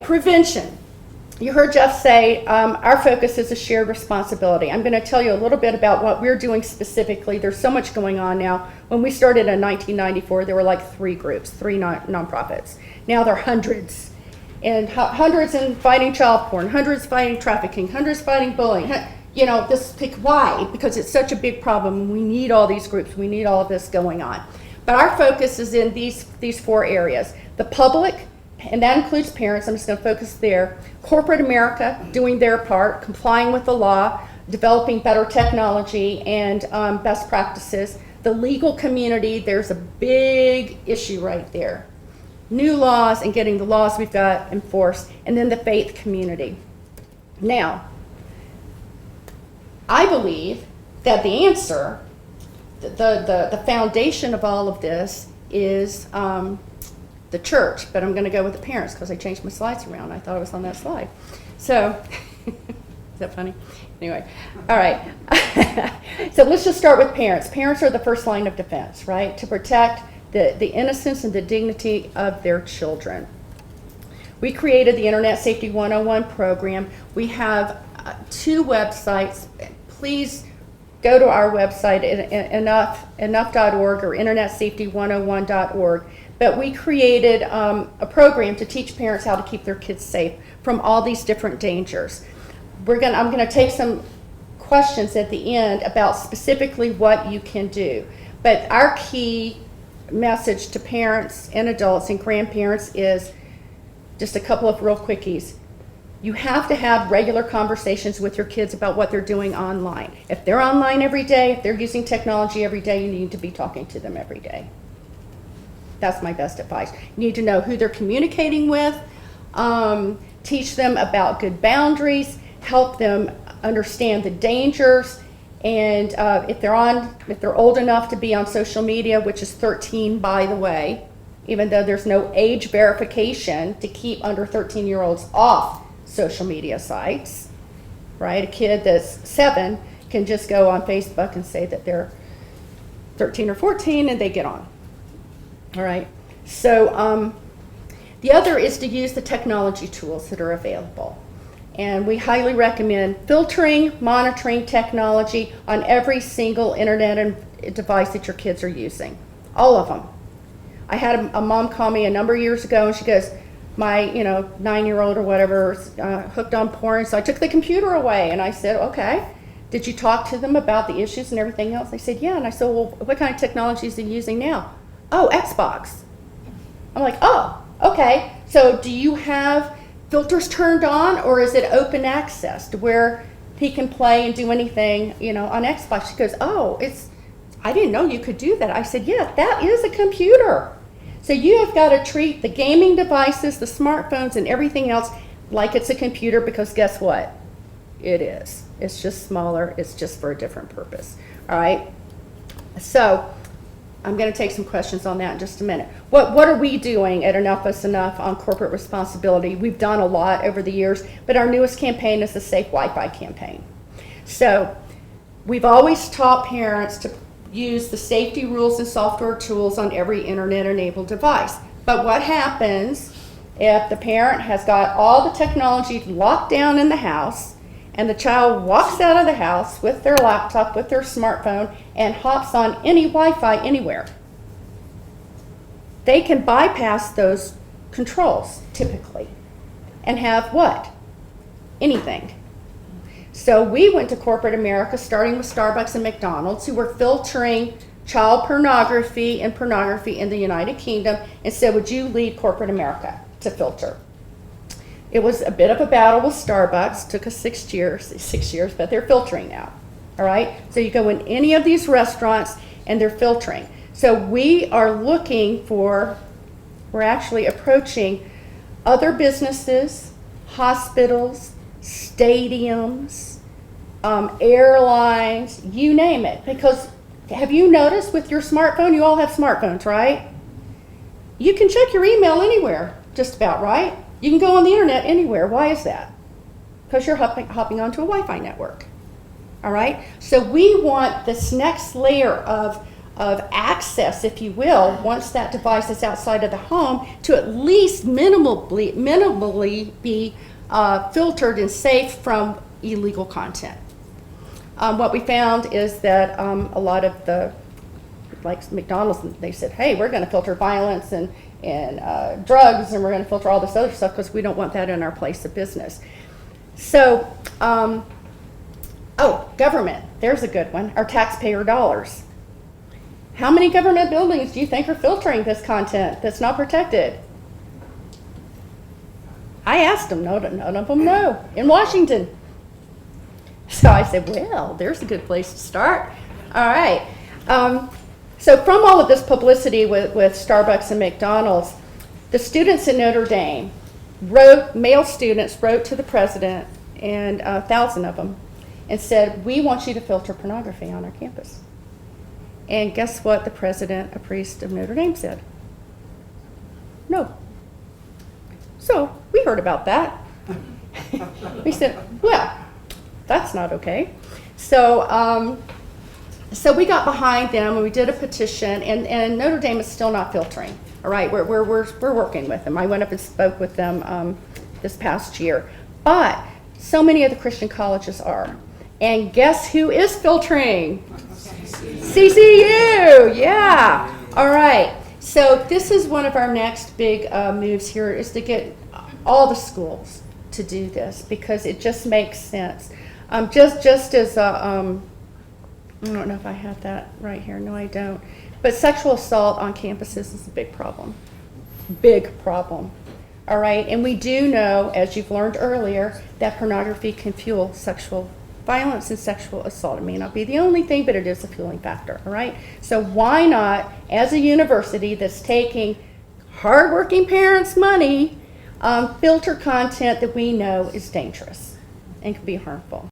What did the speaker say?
Prevention. You heard Jeff say our focus is a shared responsibility. I'm going to tell you a little bit about what we're doing specifically. There's so much going on now. When we started in 1994, there were like 3 groups, 3 nonprofits. Now there are hundreds. And hundreds in fighting child porn, hundreds fighting trafficking, hundreds fighting bullying. You know, why? Because it's such a big problem. We need all these groups. We need all of this going on. But our focus is in these 4 areas. The public, and that includes parents. I'm just going to focus there. Corporate America, doing their part, complying with the law, developing better technology and best practices. The legal community, there's a big issue right there. New laws and getting the laws we've got enforced. And then the faith community. Now, I believe that the answer, the foundation of all of this is the church, but I'm going to go with the parents because I changed my slides around. I thought it was on that slide. So, is that funny? Anyway, all right. So let's just start with parents. Parents are the first line of defense, right? To protect the innocence and the dignity of their children. We created the Internet Safety 101 program. We have 2 websites. Please go to our website, enough.org or internetsafety101.org. But we created a program to teach parents how to keep their kids safe from all these different dangers. I'm going to take some questions at the end about specifically what you can do. But our key message to parents and adults and grandparents is just a couple of real quickies. You have to have regular conversations with your kids about what they're doing online. If they're online every day, if they're using technology every day, you need to be talking to them every day. That's my best advice. You need to know who they're communicating with, teach them about good boundaries, help them understand the dangers, and if they're old enough to be on social media, which is 13 by the way, even though there's no age verification to keep under 13-year-olds off social media sites, right? A kid that's 7 can just go on Facebook and say that they're 13 or 14 and they get on. All right, so the other is to use the technology tools that are available. And we highly recommend filtering, monitoring technology on every single internet device that your kids are using. All of them. I had a mom call me a number of years ago and she goes, my 9-year-old or whatever is hooked on porn, so I took the computer away. And I said, okay, did you talk to them about the issues and everything else? They said, yeah. And I said, well, what kind of technology is he using now? Oh, Xbox. I'm like, oh, okay. So do you have filters turned on, or is it open access to where he can play and do anything, on Xbox? She goes, oh, I didn't know you could do that. I said, yeah, that is a computer. So you have got to treat the gaming devices, the smartphones, and everything else like it's a computer, because guess what? It is. It's just smaller. It's just for a different purpose. All right? So I'm going to take some questions on that in just a minute. What are we doing at Enough is Enough on corporate responsibility? We've done a lot over the years, but our newest campaign is the Safe Wi-Fi campaign. So we've always taught parents to use the safety rules and software tools on every internet-enabled device. But what happens if the parent has got all the technology locked down in the house and the child walks out of the house with their laptop, with their smartphone, and hops on any Wi-Fi anywhere? They can bypass those controls, typically, and have what? Anything. So we went to corporate America, starting with Starbucks and McDonald's, who were filtering child pornography and pornography in the United Kingdom, and said, would you lead corporate America to filter? It was a bit of a battle with Starbucks. Took us 6 years, but they're filtering now. All right? So you go in any of these restaurants and they're filtering. So we are we're actually approaching other businesses, hospitals, stadiums, airlines, you name it. Because have you noticed with your smartphone, you all have smartphones, right? You can check your email anywhere, just about, right? You can go on the internet anywhere. Why is that? Because you're hopping onto a Wi-Fi network. All right? So we want this next layer of of access, if you will, once that device is outside of the home, to at least minimally be filtered and safe from illegal content. What we found is that a lot of the, like McDonald's, they said, hey, we're going to filter violence and drugs, and we're going to filter all this other stuff because we don't want that in our place of business. So, government, there's a good one, our taxpayer dollars. How many government buildings do you think are filtering this content that's not protected? I asked them, none of them know, in Washington. So I said, well, there's a good place to start. All right. So from all of this publicity with Starbucks and McDonald's, the students in Notre Dame male students wrote to the president, and 1,000 of them, and said, we want you to filter pornography on our campus. And guess what the president, a priest of Notre Dame, said? No. So we heard about that. We said, well, that's not okay. So, so we got behind them and we did a petition, and Notre Dame is still not filtering. All right, we're working with them. I went up and spoke with them this past year. But so many of the Christian colleges are. And guess who is filtering? CCU, yeah. All right, so this is one of our next big moves here, is to get all the schools to do this, because it just makes sense. Just as I don't know if I have that right here. No, I don't. But sexual assault on campuses is a big problem. Big problem. All right, and we do know, as you've learned earlier, that pornography can fuel sexual violence and sexual assault. It may not be the only thing, but it is a fueling factor, all right? So why not, as a university that's taking hardworking parents' money, filter content that we know is dangerous and can be harmful?